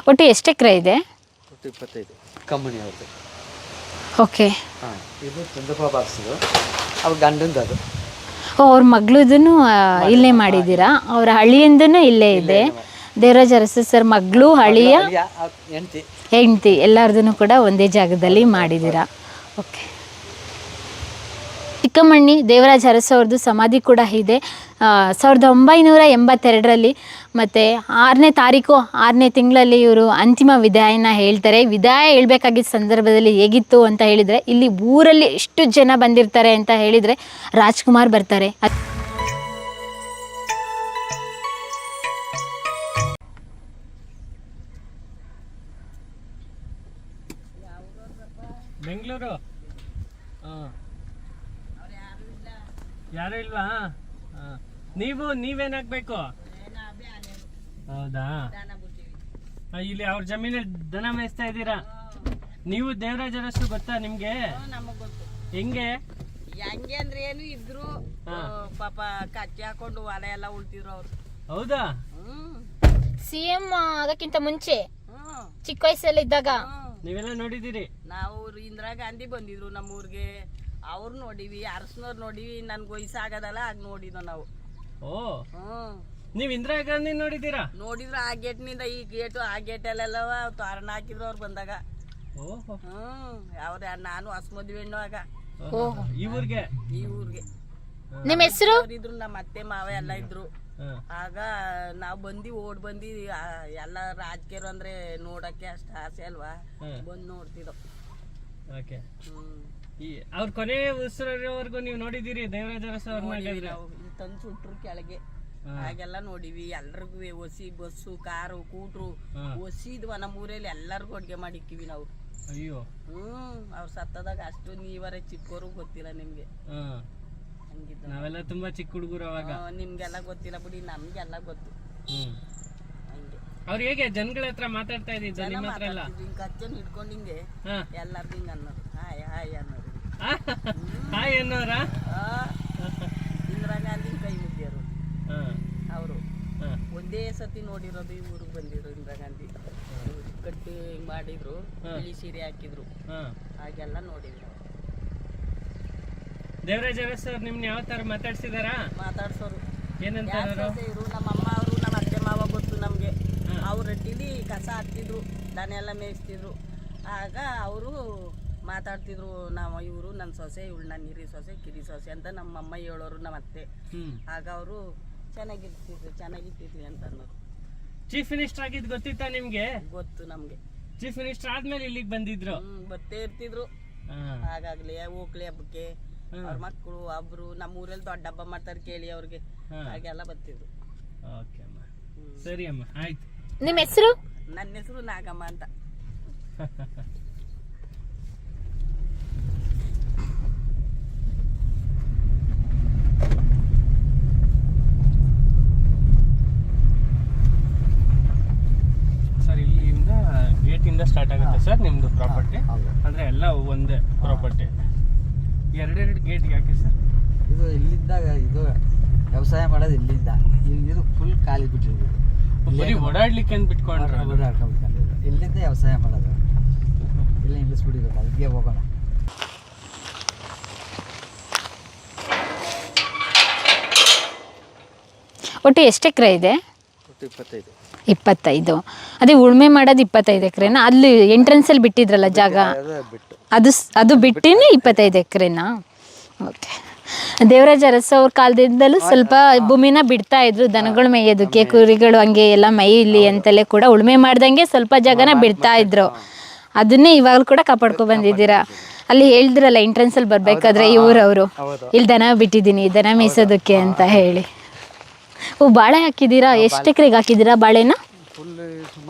ಒಟ್ಟು ಎಷ್ಟು ಎಕರೆ ಇದೆ? ಒಟ್ಟು 25 ಕಂಪನಿ ಅವ್ರದ್ದು. ಓಕೆ. ಹಾಂ, ಇದು ಚಂದ್ರಪ್ಪ ಬಾಕ್ಸು ಅವ್ರ ಗಂಡಂದು ಅದು. ಅವ್ರ ಮಗಳದೂ ಇಲ್ಲೇ ಮಾಡಿದ್ದೀರಾ? ಅವರ ಹಳ್ಳಿಯಿಂದನೂ ಇಲ್ಲೇ ಇದೆ. ದೇವರಾಜ ಅರಸು ಸರ್ ಮಗಳು, ಹಳಿಯ ಹೆಂಡತಿ ಎಲ್ಲರದೂ ಕೂಡ ಒಂದೇ ಜಾಗದಲ್ಲಿ ಮಾಡಿದ್ದೀರಾ. ಓಕೆ. ಚಿಕ್ಕಮಣ್ಣಿ ದೇವರಾಜ ಅರಸು ಅವ್ರದ್ದು ಸಮಾಧಿ ಕೂಡ ಇದೆ. 1982ರಲ್ಲಿ ಮತ್ತು 6ನೇ ತಾರೀಕು 6ನೇ ತಿಂಗಳಲ್ಲಿ ಇವರು ಅಂತಿಮ ವಿದಾಯನ ಹೇಳ್ತಾರೆ. ವಿದಾಯ ಹೇಳ್ಬೇಕಾಗಿದ್ದ ಸಂದರ್ಭದಲ್ಲಿ ಹೇಗಿತ್ತು ಅಂತ ಹೇಳಿದರೆ, ಇಲ್ಲಿ ಊರಲ್ಲಿ ಎಷ್ಟು ಜನ ಬಂದಿರ್ತಾರೆ ಅಂತ ಹೇಳಿದರೆ ರಾಜ್ಕುಮಾರ್ ಬರ್ತಾರೆ. ಬೆಂಗಳೂರು. ಯಾರು ಇಲ್ವಾ? ನೀವೇನಾಗಬೇಕು? ಹೌದಾ? ಇಲ್ಲಿ ಅವ್ರ ಜಮೀನಲ್ಲಿ ದನ ಮೇಯಿಸ್ತಾ ಇದ್ದೀರಾ? ನೀವು ದೇವರಾಜ ಅರಸು ಗೊತ್ತಾ ನಿಮ್ಗೆ? ಹೆಂಗೆ ಅಂದ್ರೆ ಏನು ಇದ್ರು ಪಾಪ ಕಚ್ಚಿ ಹಾಕೊಂಡು ಹೊಲ ಎಲ್ಲ ಉಳ್ತಿದ್ರು ಅವ್ರು. ಹೌದಾ? CM ಅದಕ್ಕಿಂತ ಮುಂಚೆ ಚಿಕ್ಕ ವಯಸ್ಸಲ್ಲಿ ಇದ್ದಾಗ ನೀವೆಲ್ಲ ನೋಡಿದ್ದೀರಿ? ನಾವು ಇಂದಿರಾ ಗಾಂಧಿ ಬಂದಿದ್ರು ನಮ್ಮೂರ್ಗೆ, ಅವ್ರು ನೋಡಿವಿ, ಅರಸನವ್ರು ನೋಡಿವಿ. ನನ್ಗೆ ವಯಸ್ಸಾಗದಲ್ಲ ಆಗ ನೋಡಿದ್ವು ನಾವು. ಓ, ನೀವ್ ಇಂದಿರಾ ಗಾಂಧಿ ನೋಡಿದ್ದೀರಾ? ನೋಡಿದ್ರು. ಆ ಗೇಟ್ನಿಂದ ಈ ಗೇಟು, ಆ ಗೇಟಲ್ಲೆಲ್ಲ ತೋರಣ ಹಾಕಿದ್ರು ಅವ್ರು ಬಂದಾಗ. ಅವ್ರ ನಾನು ಹೊಸ ಮದ್ವೆ ಹೆಣ್ಣು ಆಗ ಈ ಊರ್ಗೆ. ನಿಮ್ಮ ಹೆಸರು? ಇದ್ರು ನಮ್ಮ ಅತ್ತೆ ಮಾವ ಎಲ್ಲ ಇದ್ರು. ಆಗ ನಾವ್ ಓಡ್ ಬಂದಿ ಎಲ್ಲ ರಾಜಕೀಯರು ಅಂದ್ರೆ ನೋಡಕ್ಕೆ ಅಷ್ಟ ಆಸೆ ಅಲ್ವಾ, ಬಂದ್ ನೋಡ್ತಿದ್ದೋ. ಅವ್ರ ಕೊನೆ ಉಸಿರೋವರೆಗೂ ನೀವು ನೋಡಿದಿರಿ ದೇವರಾಜ ಅರಸು ಅವ್ರನ್ನ? ತಂದು ಸುಟ್ರು ಕೆಳಗೆ, ಹಾಗೆಲ್ಲ ನೋಡಿವಿ. ಎಲ್ರಿಗೂ ಒಸಿ ಬಸ್ಸು ಕಾರು ಕೂಟ್ರು ಒಸಿ ಇದ್ವ ನಮ್ಮ ಊರಲ್ಲಿ. ಎಲ್ಲರಿಗೂ ಅಡ್ಗೆ ಮಾಡಿಕ್ಕಿವಿ ನಾವು. ಅಯ್ಯೋ. ಅವ್ರು ಸತ್ತದಾಗ ಅಷ್ಟು ನೀವರೇ ಚಿಕ್ಕೋರು ಗೊತ್ತಿಲ್ಲ ನಿಮ್ಗೆ. ನಾವೆಲ್ಲ ತುಂಬಾ ಚಿಕ್ಕ ಹುಡುಗರು ಅವಾಗ. ನಿಮ್ಗೆಲ್ಲ ಗೊತ್ತಿಲ್ಲ ಬಿಡಿ, ನಮ್ಗೆಲ್ಲ ಗೊತ್ತು. ಅವ್ರು ಹೇಗೆ ಜನಗಳ ಹತ್ರ ಮಾತಾಡ್ತಾ ಇದ್ದಿದ್ದು? ನಿಮ್ಮ ಹತ್ರ ಎಲ್ಲ ಹಿಂಗ ಅಚ್ಚನ್ ಹಿಡ್ಕೊಂಡು ಹಿಂಗೆ ಎಲ್ಲಾರ್ದು ಹಿಂಗ ಅನ್ನೋದು, ಹಾಯ್ ಹಾಯ್ ಅನ್ನೋದು. ಹಾಯ್ ಅನ್ನೋರ? ಇಂದಿರಾ ಗಾಂಧಿ ಕೈ ಮುಗಿಯೋರು ಅವರು. ಒಂದೇ ಸತಿ ನೋಡಿರೋದು ಈ ಊರಿಗೆ ಬಂದಿದ್ರು. ಇಂದಿರಾ ಗಾಂಧಿ ಕಟ್ಟಿ ಮಾಡಿದ್ರು, ಬಿಳಿ ಸೀರೆ ಹಾಕಿದ್ರು, ಹಾಗೆಲ್ಲ ನೋಡಿದ್ರು. ದೇವರಾಜ ಅರಸು ನಿಮ್ನ ಯಾವ ತರ ಮಾತಾಡ್ಸಿದಾರ? ಮಾತಾಡ್ಸೋರು. ಏನಂತ ಇವರು ನಮ್ಮ ಅಮ್ಮ ಅವರು, ನಮ್ಮ ಅತ್ತೆ ಮಾವ ಗೊತ್ತು ನಮ್ಗೆ. ಅವ್ರ ಅಡ್ಡಿಲಿ ಕಸ ಹಾಕ್ತಿದ್ರು, ದನ ಎಲ್ಲ ಮೇಯಿಸ್ತಿದ್ರು. ಆಗ ಅವರು ಮಾತಾಡ್ತಿದ್ರು, ಇವರು ನನ್ನ ಸೊಸೆ, ಇವಳು ನನ್ನ ಹಿರಿ ಸೊಸೆ, ಕಿರಿ ಸೊಸೆ ಅಂತ ನಮ್ಮಮ್ಮ ಹೇಳೋರು, ನಮ್ಮ ಅತ್ತೆ. ಆಗ ಅವರು ಚೆನ್ನಾಗಿರ್ತಿದ್ವಿ ಅಂತ ಅನ್ನೋರು. ಚೀಫ್ ಮಿನಿಸ್ಟರ್ ಆಗಿದ್ ಗೊತ್ತಿತ್ತಾ ನಿಮ್ಗೆ? ಗೊತ್ತು ನಮ್ಗೆ. ಚೀಫ್ ಮಿನಿಸ್ಟರ್ ಆದ್ಮೇಲೆ ಇಲ್ಲಿಗೆ ಬಂದಿದ್ರು? ಬರ್ತೇ ಇರ್ತಿದ್ರು. ಹಾಗಾಗ್ಲಿ ಓಕ್ಲಿ ಹಬ್ಬಕ್ಕೆ ಅವ್ರ ಮಕ್ಕಳು ಒಬ್ರು ನಮ್ಮ ಊರಲ್ಲಿ ದೊಡ್ಡ ಹಬ್ಬ ಮಾಡ್ತಾರೆ ಕೇಳಿ ಅವ್ರಿಗೆ, ಹಾಗೆಲ್ಲ ಬರ್ತಿದ್ರು. ಸರಿ ಅಮ್ಮ, ಆಯ್ತು. ನಿಮ್ಮ ಹೆಸರು? ನನ್ನ ಹೆಸರು ನಾಗಮ್ಮ ಅಂತ. ಸರ್, ಇಲ್ಲಿಂದ ಗೇಟಿಂದ ಸ್ಟಾರ್ಟ್ ಆಗುತ್ತೆ ಸರ್ ನಿಮ್ದು ಪ್ರಾಪರ್ಟಿ? ಅಂದ್ರೆ ಎಲ್ಲ ಒಂದೇ ಪ್ರಾಪರ್ಟಿ? ಎರಡೆರಡು ಗೇಟ್ ಯಾಕೆ ಸರ್? ಇದು ಇಲ್ಲಿದ್ದಾಗ ಇದು ವ್ಯವಸಾಯ ಮಾಡೋದು ಇಲ್ಲಿಂದ. ಇದು ಫುಲ್ ಖಾಲಿ ಬಿಟ್ಟಿರೋದು. ಬರೀ ಓಡಾಡ್ಲಿಕ್ಕೆ ಅಂತ ಬಿಟ್ಕೊಂಡ್ರೆ? ಇಲ್ಲಿಂದ ವ್ಯವಸಾಯ ಮಾಡೋದು. ಇಲ್ಲ ನಿಲ್ಲಿಸ್ಬಿಟ್ಟಿರೋದು, ಅದಕ್ಕೆ ಹೋಗೋಣ. ಒಟ್ಟು ಎಷ್ಟು ಎಕರೆ ಇದೆ? ಒಟ್ಟು 25. 25. ಅದೇ ಉಳುಮೆ ಮಾಡೋದು 25 ಎಕರೆನಾ? ಅಲ್ಲಿ ಎಂಟ್ರೆನ್ಸಲ್ಲಿ ಬಿಟ್ಟಿದ್ರಲ್ಲ ಜಾಗ, ಅದು ಬಿಟ್ಟಿನೇ 25 ಎಕರೆನಾ? ಓಕೆ. ದೇವರಾಜ ಅರಸು ಅವ್ರ ಕಾಲದಿಂದಲೂ ಸ್ವಲ್ಪ ಭೂಮಿನ ಬಿಡ್ತಾ ಇದ್ರು ದನಗಳು ಮೇಯೋದಕ್ಕೆ, ಕುರಿಗಳು ಹಂಗೆ ಎಲ್ಲ ಮೇಯ್ಲಿ ಅಂತಲೇ ಕೂಡ ಉಳುಮೆ ಮಾಡ್ದಂಗೆ ಸ್ವಲ್ಪ ಜಾಗನ ಬಿಡ್ತಾ ಇದ್ರು. ಅದನ್ನೇ ಇವಾಗಲೂ ಕೂಡ ಕಾಪಾಡ್ಕೊ ಬಂದಿದ್ದೀರಾ. ಅಲ್ಲಿ ಹೇಳಿದ್ರಲ್ಲ ಎಂಟ್ರೆನ್ಸಲ್ಲಿ ಬರ್ಬೇಕಾದ್ರೆ ಈ ಊರವರು, ಇಲ್ಲಿ ದನ ಬಿಟ್ಟಿದ್ದೀನಿ ದನ ಮೇಯ್ಸೋದಕ್ಕೆ ಅಂತ ಹೇಳಿ. ಬಾಳೆ ಹಾಕಿದ್ದೀರಾ? ಎಷ್ಟು ಎಕರೆಗೆ ಹಾಕಿದ್ದೀರಾ ಬಾಳೆನ?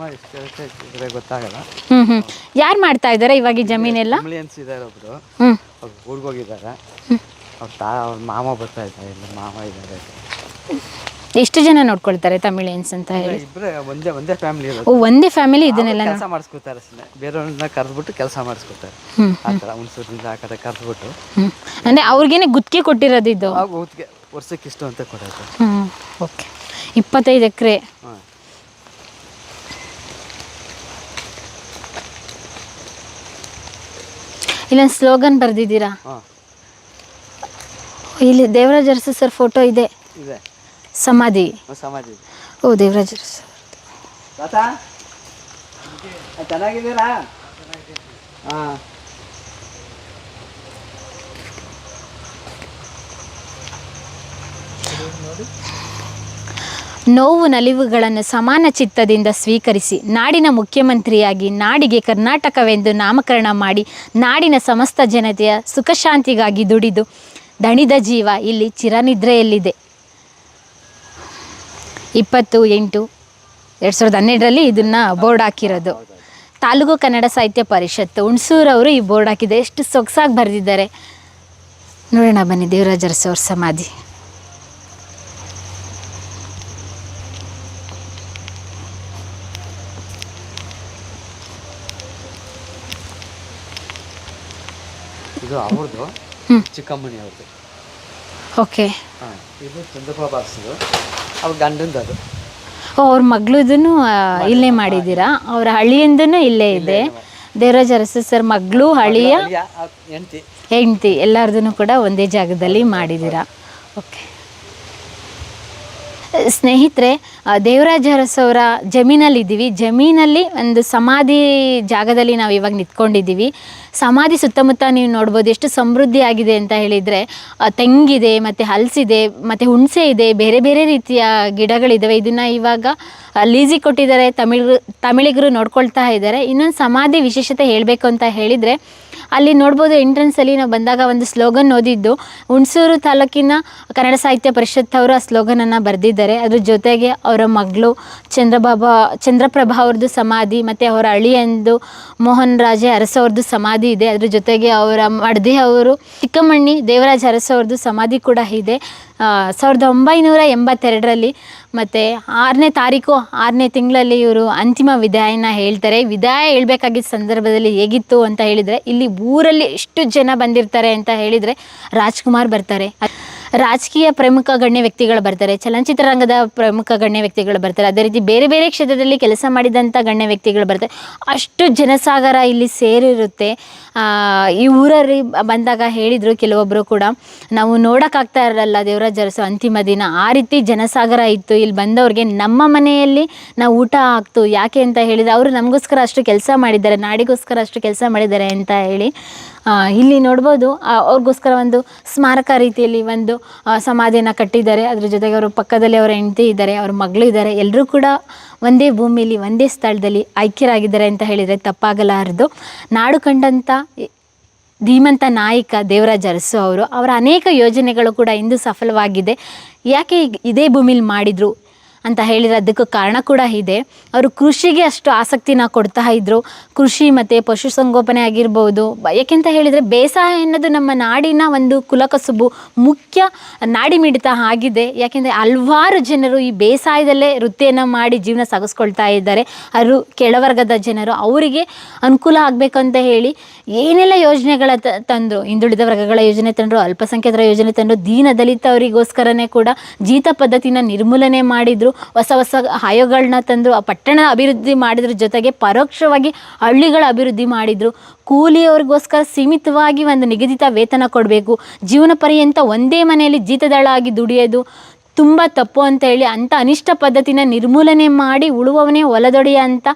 ಗೊತ್ತಾಗಲ್ಲ. ಯಾರು ಮಾಡ್ತಾ ಇದ್ದಾರೆ ಇವಾಗ ಈ ಜಮೀನೆಲ್ಲ? ಒಬ್ರು ಊರ್ಗೋಗಿದ್ದಾರೆ. ಅವ್ರ ಮಾಮ ಬರ್ತಾ ಇದ್ದಾರೆ, ಇಲ್ಲ ಮಾಮ ಇದ್ದಾರೆ. ಎಷ್ಟು ಜನ ನೋಡ್ಕೊಳ್ತಾರೆ ತಮಿಳಿಯನ್ಸ್ ಅಂತ ಹೇಳಿ? ಒಂದೇ ಫ್ಯಾಮಿಲಿ. ಒಂದೇ ಫ್ಯಾಮಿಲಿ ಇದನ್ನೆಲ್ಲ ಕೆಲಸ ಮಾಡಿಸ್ಕೊತಾರೆ. ಬೇರೆಯವ್ರನ್ನ ಕರೆದ್ಬಿಟ್ಟು ಕೆಲಸ ಮಾಡಿಸ್ಕೊತಾರೆ. ಆ ಥರ ಹುಣಸೂರಿಂದ ಆ ಕಡೆ ಕರೆದ್ಬಿಟ್ಟು. ಅಂದರೆ ಅವ್ರಿಗೇನೆ ಗುತ್ತಿಗೆ ಕೊಟ್ಟಿರೋದು ಇದು? ಗುತ್ತಿಗೆ ವರ್ಷಕ್ಕೆ ಇಷ್ಟು ಅಂತ ಕೊಡೋದು. ಓಕೆ. 25 ಎಕರೆ. ಇಲ್ಲೊಂದು ಸ್ಲೋಗನ್ ಬರೆದಿದ್ದೀರಾ. ಹಾಂ ಇಲ್ಲಿ ದೇವರಾಜ ಅರಸು ಸರ್ ಫೋಟೋ ಇದೆ, ಇದೆ ಸಮಾಧಿ. ಸಮಾಧಿ. ಓ ದೇವರಾಜ ಅರಸು. ತಾತ ಚೆನ್ನಾಗಿದ್ದೀರಾ? ಹಾಂ ನೋವು ನಲಿವುಗಳನ್ನು ಸಮಾನ ಚಿತ್ತದಿಂದ ಸ್ವೀಕರಿಸಿ ನಾಡಿನ ಮುಖ್ಯಮಂತ್ರಿಯಾಗಿ ನಾಡಿಗೆ ಕರ್ನಾಟಕವೆಂದು ನಾಮಕರಣ ಮಾಡಿ ನಾಡಿನ ಸಮಸ್ತ ಜನತೆಯ ಸುಖ ಶಾಂತಿಗಾಗಿ ದುಡಿದು ದಣಿದ ಜೀವ ಇಲ್ಲಿ ಚಿರನಿದ್ರೆಯಲ್ಲಿದೆ. 20/8/2012 ಇದನ್ನು ಬೋರ್ಡ್ ಹಾಕಿರೋದು. ತಾಲೂಕು ಕನ್ನಡ ಸಾಹಿತ್ಯ ಪರಿಷತ್ತು ಹುಣಸೂರವರು ಈ ಬೋರ್ಡ್ ಹಾಕಿದೆ. ಎಷ್ಟು ಸೊಗಸಾಗಿ ಬರೆದಿದ್ದಾರೆ ನೋಡೋಣ ಬನ್ನಿ. ದೇವರಾಜ ಅರಸು ಅವ್ರ ಸಮಾಧಿ. ಇದು ಅವ್ರದ್ದು, ಚಿಕ್ಕಮ್ಮನಿ ಅವ್ರದ್ದು. ಓಕೆ. ಹಾಂ ಇದು ಚಂದ್ರಪ್ರಭಾ ಅರಸು, ಅವ್ರ ಗಂಡಂದು ಅದು. ಅವ್ರ ಮಗಳದೂ ಇಲ್ಲೇ ಮಾಡಿದ್ದೀರಾ? ಅವರ ಹಳಿಯಿಂದನೂ ಇಲ್ಲೇ ಇದೆ. ದೇವರಾಜ ಅರಸು ಸರ್ ಮಗಳು, ಹಳಿಯ ಹೆಂಡತಿ ಎಲ್ಲರದೂ ಕೂಡ ಒಂದೇ ಜಾಗದಲ್ಲಿ ಮಾಡಿದ್ದೀರಾ. ಓಕೆ ಸ್ನೇಹಿತರೆ, ದೇವರಾಜ ಅರಸು ಅವರ ಜಮೀನಲ್ಲಿದ್ದೀವಿ. ಜಮೀನಲ್ಲಿ ಒಂದು ಸಮಾಧಿ ಜಾಗದಲ್ಲಿ ನಾವು ಇವಾಗ ನಿಂತ್ಕೊಂಡಿದ್ದೀವಿ. ಸಮಾಧಿ ಸುತ್ತಮುತ್ತ ನೀವು ನೋಡ್ಬೋದು ಎಷ್ಟು ಸಮೃದ್ಧಿ ಆಗಿದೆ ಅಂತ ಹೇಳಿದರೆ, ತೆಂಗಿದೆ, ಮತ್ತು ಹಲಸಿದೆ, ಮತ್ತು ಹುಣಸೆ ಇದೆ, ಬೇರೆ ಬೇರೆ ರೀತಿಯ ಗಿಡಗಳಿದ್ದಾವೆ. ಇದನ್ನು ಇವಾಗ ಲೀಸಿಗೆ ಕೊಟ್ಟಿದ್ದಾರೆ, ತಮಿಳಿಗರು ನೋಡ್ಕೊಳ್ತಾ ಇದ್ದಾರೆ. ಇನ್ನೊಂದು ಸಮಾಧಿ ವಿಶೇಷತೆ ಹೇಳಬೇಕು ಅಂತ ಹೇಳಿದರೆ, ಅಲ್ಲಿ ನೋಡ್ಬೋದು ಎಂಟ್ರೆನ್ಸಲ್ಲಿ ನಾವು ಬಂದಾಗ ಒಂದು ಸ್ಲೋಗನ್ ಓದಿದ್ದು, ಹುಣಸೂರು ತಾಲೂಕಿನ ಕನ್ನಡ ಸಾಹಿತ್ಯ ಪರಿಷತ್ ಅವರು ಆ ಸ್ಲೋಗನನ್ನು ಬರೆದಿದ್ದಾರೆ. ಅದ್ರ ಜೊತೆಗೆ ಅವರ ಮಗಳು ಚಂದ್ರಪ್ರಭಾ ಅವ್ರದ್ದು ಸಮಾಧಿ, ಮತ್ತು ಅವರ ಅಳಿಯಂದು ಮೋಹನ್ ರಾಜೆ ಅರಸು ಅವ್ರದ್ದು ಸಮಾಧಿ ಇದೆ. ಅದ್ರ ಜೊತೆಗೆ ಅವರ ಮಡದಿ ಅವರು ಚಿಕ್ಕಮ್ಮಣ್ಣಿ ದೇವರಾಜ ಅರಸು ಅವ್ರದ್ದು ಸಮಾಧಿ ಕೂಡ ಇದೆ. 1982 ಮತ್ತು 6ನೇ ತಾರೀಕು 6ನೇ ತಿಂಗಳಲ್ಲಿ ಇವರು ಅಂತಿಮ ವಿದಾಯನ ಹೇಳ್ತಾರೆ. ವಿದಾಯ ಹೇಳ್ಬೇಕಾಗಿದ್ದ ಸಂದರ್ಭದಲ್ಲಿ ಹೇಗಿತ್ತು ಅಂತ ಹೇಳಿದರೆ, ಇಲ್ಲಿ ಊರಲ್ಲಿ ಎಷ್ಟು ಜನ ಬಂದಿರ್ತಾರೆ ಅಂತ ಹೇಳಿದರೆ, ರಾಜ್ಕುಮಾರ್ ಬರ್ತಾರೆ, ರಾಜಕೀಯ ಪ್ರಮುಖ ಗಣ್ಯ ವ್ಯಕ್ತಿಗಳು ಬರ್ತಾರೆ, ಚಲನಚಿತ್ರರಂಗದ ಪ್ರಮುಖ ಗಣ್ಯ ವ್ಯಕ್ತಿಗಳು ಬರ್ತಾರೆ, ಅದೇ ರೀತಿ ಬೇರೆ ಬೇರೆ ಕ್ಷೇತ್ರದಲ್ಲಿ ಕೆಲಸ ಮಾಡಿದಂಥ ಗಣ್ಯ ವ್ಯಕ್ತಿಗಳು ಬರ್ತಾರೆ. ಅಷ್ಟು ಜನಸಾಗರ ಇಲ್ಲಿ ಸೇರಿರುತ್ತೆ. ಈ ಊರಲ್ಲಿ ಬಂದಾಗ ಹೇಳಿದರು ಕೆಲವೊಬ್ಬರು ಕೂಡ, ನಾವು ನೋಡೋಕ್ಕಾಗ್ತಾ ಇರಲ್ಲ ದೇವರಾಜ ಅರಸು ಅಂತಿಮ ದಿನ, ಆ ರೀತಿ ಜನಸಾಗರ ಇತ್ತು. ಇಲ್ಲಿ ಬಂದವ್ರಿಗೆ ನಮ್ಮ ಮನೆಯಲ್ಲಿ ನಾವು ಊಟ ಹಾಕ್ತು. ಯಾಕೆ ಅಂತ ಹೇಳಿದರೆ, ಅವರು ನಮಗೋಸ್ಕರ ಅಷ್ಟು ಕೆಲಸ ಮಾಡಿದ್ದಾರೆ, ನಾಡಿಗೋಸ್ಕರ ಅಷ್ಟು ಕೆಲಸ ಮಾಡಿದ್ದಾರೆ ಅಂತ ಹೇಳಿ ಇಲ್ಲಿ ನೋಡ್ಬೋದು. ಅವ್ರಿಗೋಸ್ಕರ ಒಂದು ಸ್ಮಾರಕ ರೀತಿಯಲ್ಲಿ ಒಂದು ಸಮಾಧಿಯನ್ನು ಕಟ್ಟಿದ್ದಾರೆ. ಅದ್ರ ಜೊತೆಗೆ ಅವರ ಪಕ್ಕದಲ್ಲಿ ಅವರ ಹೆಂಡತಿ ಇದ್ದಾರೆ, ಅವ್ರ ಮಗಳು ಇದ್ದಾರೆ. ಎಲ್ಲರೂ ಕೂಡ ಒಂದೇ ಭೂಮಿಯಲ್ಲಿ ಒಂದೇ ಸ್ಥಳದಲ್ಲಿ ಐಕ್ಯರಾಗಿದ್ದಾರೆ ಅಂತ ಹೇಳಿದರೆ ತಪ್ಪಾಗಲಾರದು. ನಾಡು ಕಂಡಂಥ ಧೀಮಂತ ನಾಯಕ ದೇವರಾಜ ಅರಸು ಅವರು, ಅವರ ಅನೇಕ ಯೋಜನೆಗಳು ಕೂಡ ಇಂದು ಸಫಲವಾಗಿದೆ. ಯಾಕೆ ಇದೇ ಭೂಮಿಲಿ ಮಾಡಿದರು ಅಂತ ಹೇಳಿದರೆ ಅದಕ್ಕೂ ಕಾರಣ ಕೂಡ ಇದೆ. ಅವರು ಕೃಷಿಗೆ ಅಷ್ಟು ಆಸಕ್ತಿನ ಕೊಡ್ತಾ ಇದ್ದರು. ಕೃಷಿ ಮತ್ತು ಪಶುಸಂಗೋಪನೆ ಆಗಿರ್ಬೋದು. ಯಾಕೆಂತ ಹೇಳಿದರೆ ಬೇಸಾಯ ಅನ್ನೋದು ನಮ್ಮ ನಾಡಿನ ಒಂದು ಕುಲಕಸುಬು, ಮುಖ್ಯ ನಾಡಿಮಿಡಿತ ಆಗಿದೆ. ಯಾಕೆಂದರೆ ಹಲವಾರು ಜನರು ಈ ಬೇಸಾಯದಲ್ಲೇ ವೃತ್ತಿಯನ್ನು ಮಾಡಿ ಜೀವನ ಸಾಗಿಸ್ಕೊಳ್ತಾ ಇದ್ದಾರೆ. ಅವರು ಕೆಳವರ್ಗದ ಜನರು, ಅವರಿಗೆ ಅನುಕೂಲ ಆಗಬೇಕು ಅಂತ ಹೇಳಿ ಏನೆಲ್ಲ ಯೋಜನೆಗಳ ತಂದರು. ಹಿಂದುಳಿದ ವರ್ಗಗಳ ಯೋಜನೆ ತಂದರು, ಅಲ್ಪಸಂಖ್ಯಾತರ ಯೋಜನೆ ತಂದರು, ದೀನ ದಲಿತವರಿಗೋಸ್ಕರನೇ ಕೂಡ ಜೀತ ಪದ್ಧತಿನ ನಿರ್ಮೂಲನೆ ಮಾಡಿದರು. ಹೊಸ ಹೊಸ ಆಯೋಗಗಳನ್ನ ತಂದರು, ಆ ಪಟ್ಟಣ ಅಭಿವೃದ್ಧಿ ಮಾಡಿದ್ರ ಜೊತೆಗೆ ಪರೋಕ್ಷವಾಗಿ ಹಳ್ಳಿಗಳ ಅಭಿವೃದ್ಧಿ ಮಾಡಿದರು. ಕೂಲಿಯವ್ರಿಗೋಸ್ಕರ ಸೀಮಿತವಾಗಿ ಒಂದು ನಿಗದಿತ ವೇತನ ಕೊಡಬೇಕು, ಜೀವನ ಪರ್ಯಂತ ಒಂದೇ ಮನೆಯಲ್ಲಿ ಜೀತದಳ ಆಗಿ ದುಡಿಯೋದು ತುಂಬ ತಪ್ಪು ಅಂತ ಹೇಳಿ ಅಂಥ ಅನಿಷ್ಟ ಪದ್ಧತಿನ ನಿರ್ಮೂಲನೆ ಮಾಡಿ ಉಳುವವನೇ ಹೊಲದೊಡೆಯ ಅಂತ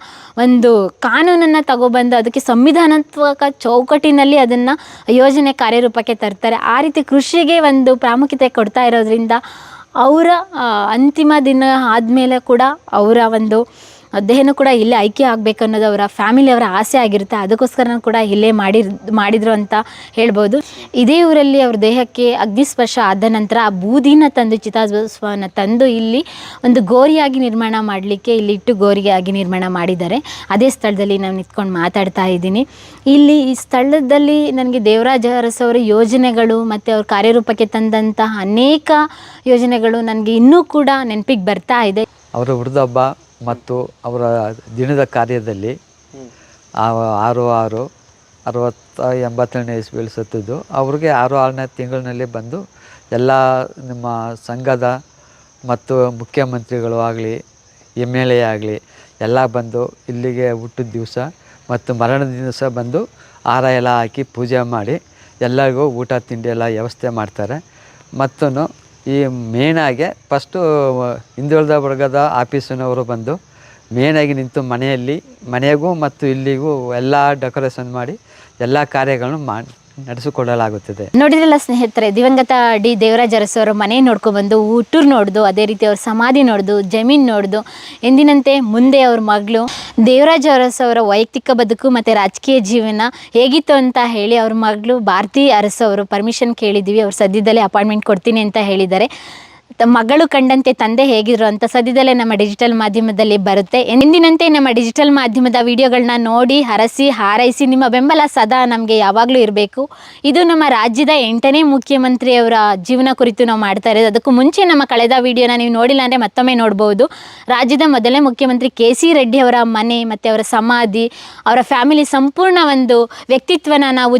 ಒಂದು ಕಾನೂನನ್ನು ತಗೊಬಂದು ಅದಕ್ಕೆ ಸಂವಿಧಾನಾತ್ಮಕ ಚೌಕಟ್ಟಿನಲ್ಲಿ ಅದನ್ನು ಯೋಜನೆ ಕಾರ್ಯರೂಪಕ್ಕೆ ತರ್ತಾರೆ. ಆ ರೀತಿ ಕೃಷಿಗೆ ಒಂದು ಪ್ರಾಮುಖ್ಯತೆ ಕೊಡ್ತಾ ಇರೋದ್ರಿಂದ ಅವರ ಅಂತಿಮ ದಿನ ಆದಮೇಲೆ ಕೂಡ ಅವರ ಒಂದು ದೇಹನೂ ಕೂಡ ಇಲ್ಲೇ ಐಕ್ಯ ಆಗಬೇಕು ಅನ್ನೋದು ಅವರ ಫ್ಯಾಮಿಲಿಯವರ ಆಸೆ ಆಗಿರುತ್ತೆ. ಅದಕ್ಕೋಸ್ಕರ ಕೂಡ ಇಲ್ಲೇ ಮಾಡಿದರು ಅಂತ ಹೇಳ್ಬೋದು. ಇದೇ ಊರಲ್ಲಿ ಅವ್ರ ದೇಹಕ್ಕೆ ಅಗ್ನಿಸ್ಪರ್ಶ ಆದ ನಂತರ ಆ ಬೂದಿನ ತಂದು ಚಿತಾಭಸ್ಮವನ್ನು ತಂದು ಇಲ್ಲಿ ಒಂದು ಗೋರಿಯಾಗಿ ನಿರ್ಮಾಣ ಮಾಡಲಿಕ್ಕೆ ಇಲ್ಲಿ ಇಟ್ಟು ಗೋರಿಯಾಗಿ ನಿರ್ಮಾಣ ಮಾಡಿದ್ದಾರೆ. ಅದೇ ಸ್ಥಳದಲ್ಲಿ ನಾನು ನಿಂತ್ಕೊಂಡು ಮಾತಾಡ್ತಾ ಇದ್ದೀನಿ. ಇಲ್ಲಿ ಈ ಸ್ಥಳದಲ್ಲಿ ನನಗೆ ದೇವರಾಜ ಅರಸು ಅವರ ಯೋಜನೆಗಳು ಮತ್ತು ಅವ್ರ ಕಾರ್ಯರೂಪಕ್ಕೆ ತಂದಂಥ ಅನೇಕ ಯೋಜನೆಗಳು ನನಗೆ ಇನ್ನೂ ಕೂಡ ನೆನಪಿಗೆ ಬರ್ತಾ ಇದೆ. ಅವರ ಹುರಿದಹಬ್ಬ ಮತ್ತು ಅವರ ದಿನದ ಕಾರ್ಯದಲ್ಲಿ 6/6/82 ಇಸ್ವಿಯಲ್ಲಿ ಸತ್ತಿದ್ದು. ಅವ್ರಿಗೆ 6ನೇ ತಿಂಗಳಿನಲ್ಲಿ ಬಂದು ಎಲ್ಲ ನಿಮ್ಮ ಸಂಘದ ಮತ್ತು ಮುಖ್ಯಮಂತ್ರಿಗಳು ಆಗಲಿ, MLA ಆಗಲಿ ಎಲ್ಲ ಬಂದು ಇಲ್ಲಿಗೆ ಹುಟ್ಟಿದ ದಿವಸ ಮತ್ತು ಮರಣದ ದಿವಸ ಬಂದು ಹಾರ ಎಲ್ಲ ಹಾಕಿ ಪೂಜೆ ಮಾಡಿ ಎಲ್ಲರಿಗೂ ಊಟ ತಿಂಡಿ ಎಲ್ಲ ವ್ಯವಸ್ಥೆ ಮಾಡ್ತಾರೆ. ಮತ್ತು ಈ ಮೇನಾಗೆ ಫಸ್ಟು ಹಿಂದುಳಿದ ವರ್ಗದ ಆಫೀಸಿನವರು ಬಂದು ಮೇನಾಗಿ ನಿಂತು ಮನೆಗೂ ಮತ್ತು ಇಲ್ಲಿಗೂ ಎಲ್ಲ ಡೆಕೋರೇಷನ್ ಮಾಡಿ ಎಲ್ಲ ಕಾರ್ಯಗಳನ್ನು ನಡೆಸಿಕೊಡಲಾಗುತ್ತದೆ. ನೋಡಿದ್ರಲ್ಲ ಸ್ನೇಹಿತರೆ, ದಿವಂಗತ ಡಿ ದೇವರಾಜ ಅರಸು ಅವರ ಮನೆ ನೋಡ್ಕೊಬಂದು ಊಟೂರು ನೋಡ್ದು, ಅದೇ ರೀತಿ ಅವ್ರ ಸಮಾಧಿ ನೋಡ್ದು, ಜಮೀನು ನೋಡ್ದು, ಎಂದಿನಂತೆ ಮುಂದೆ ಅವ್ರ ಮಗಳು ದೇವರಾಜ ಅರಸು ಅವರ ವೈಯಕ್ತಿಕ ಬದುಕು ಮತ್ತು ರಾಜಕೀಯ ಜೀವನ ಹೇಗಿತ್ತು ಅಂತ ಹೇಳಿ ಅವ್ರ ಮಗಳು ಭಾರತಿ ಅರಸು ಅವರು ಪರ್ಮಿಷನ್ ಕೇಳಿದ್ದೀವಿ. ಅವ್ರು ಸದ್ಯದಲ್ಲೇ ಅಪಾಯಿಂಟ್ಮೆಂಟ್ ಕೊಡ್ತೀನಿ ಅಂತ ಹೇಳಿದ್ದಾರೆ. ಮಗಳು ಕಂಡಂತೆ ತಂದೆ ಹೇಗಿದ್ರು ಅಂತ ಸದ್ಯದಲ್ಲೇ ನಮ್ಮ ಡಿಜಿಟಲ್ ಮಾಧ್ಯಮದಲ್ಲಿ ಬರುತ್ತೆ. ಎಂದಿನಂತೆ ನಮ್ಮ ಡಿಜಿಟಲ್ ಮಾಧ್ಯಮದ ವಿಡಿಯೋಗಳನ್ನ ನೋಡಿ ಹರಸಿ ಹಾರೈಸಿ ನಿಮ್ಮ ಬೆಂಬಲ ಸದಾ ನಮಗೆ ಯಾವಾಗಲೂ ಇರಬೇಕು. ಇದು ನಮ್ಮ ರಾಜ್ಯದ 8ನೇ ಮುಖ್ಯಮಂತ್ರಿಯವರ ಜೀವನ ಕುರಿತು ನಾವು ಮಾಡ್ತಾ ಇರೋದು. ಅದಕ್ಕೂ ಮುಂಚೆ ನಮ್ಮ ಕಳೆದ ವಿಡಿಯೋನ ನೀವು ನೋಡಿಲ್ಲ ಅಂದರೆ ಮತ್ತೊಮ್ಮೆ ನೋಡ್ಬೋದು. ರಾಜ್ಯದ ಮೊದಲನೇ ಮುಖ್ಯಮಂತ್ರಿ KC ರೆಡ್ಡಿ ಅವರ ಮನೆ ಮತ್ತು ಅವರ ಸಮಾಧಿ, ಅವರ ಫ್ಯಾಮಿಲಿ ಸಂಪೂರ್ಣ ಒಂದು ವ್ಯಕ್ತಿತ್ವನ ನಾವು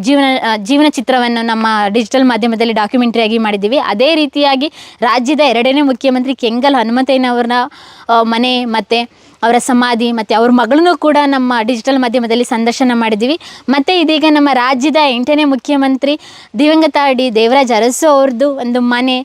ಜೀವನ ಚಿತ್ರವನ್ನು ನಮ್ಮ ಡಿಜಿಟಲ್ ಮಾಧ್ಯಮದಲ್ಲಿ ಡಾಕ್ಯುಮೆಂಟ್ರಿಯಾಗಿ ಮಾಡಿದ್ದೀವಿ. ಅದೇ ರೀತಿಯಾಗಿ ರಾಜ್ಯದ 2ನೇ ಮುಖ್ಯಮಂತ್ರಿ ಕೆಂಗಲ್ ಹನುಮಂತಯ್ಯನವರ ಮನೆ ಮತ್ತು ಅವರ ಸಮಾಧಿ ಮತ್ತು ಅವ್ರ ಮಗಳನ್ನೂ ಕೂಡ ನಮ್ಮ ಡಿಜಿಟಲ್ ಮಾಧ್ಯಮದಲ್ಲಿ ಸಂದರ್ಶನ ಮಾಡಿದ್ದೀವಿ. ಮತ್ತು ಇದೀಗ ನಮ್ಮ ರಾಜ್ಯದ 8ನೇ ಮುಖ್ಯಮಂತ್ರಿ ದಿವಂಗತ ಡಿ ದೇವರಾಜ ಅರಸು ಅವ್ರದ್ದು ಒಂದು ಮನೆ,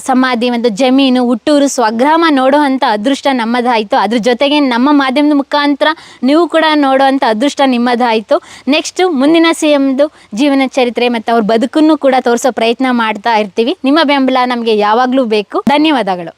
ಸಮಾಧಿ, ಒಂದು ಜಮೀನು, ಹುಟ್ಟೂರು, ಸ್ವಗ್ರಾಮ ನೋಡುವಂಥ ಅದೃಷ್ಟ ನಮ್ಮದಾಯಿತು. ಅದ್ರ ಜೊತೆಗೆ ನಮ್ಮ ಮಾಧ್ಯಮದ ಮುಖಾಂತರ ನೀವು ಕೂಡ ನೋಡುವಂಥ ಅದೃಷ್ಟ ನಿಮ್ಮದಾಯಿತು. ನೆಕ್ಸ್ಟು ಮುಂದಿನ CMದು ಜೀವನ ಚರಿತ್ರೆ ಮತ್ತು ಅವ್ರ ಬದುಕನ್ನು ಕೂಡ ತೋರಿಸೋ ಪ್ರಯತ್ನ ಮಾಡ್ತಾ ಇರ್ತೀವಿ. ನಿಮ್ಮ ಬೆಂಬಲ ನಮಗೆ ಯಾವಾಗಲೂ ಬೇಕು. ಧನ್ಯವಾದಗಳು.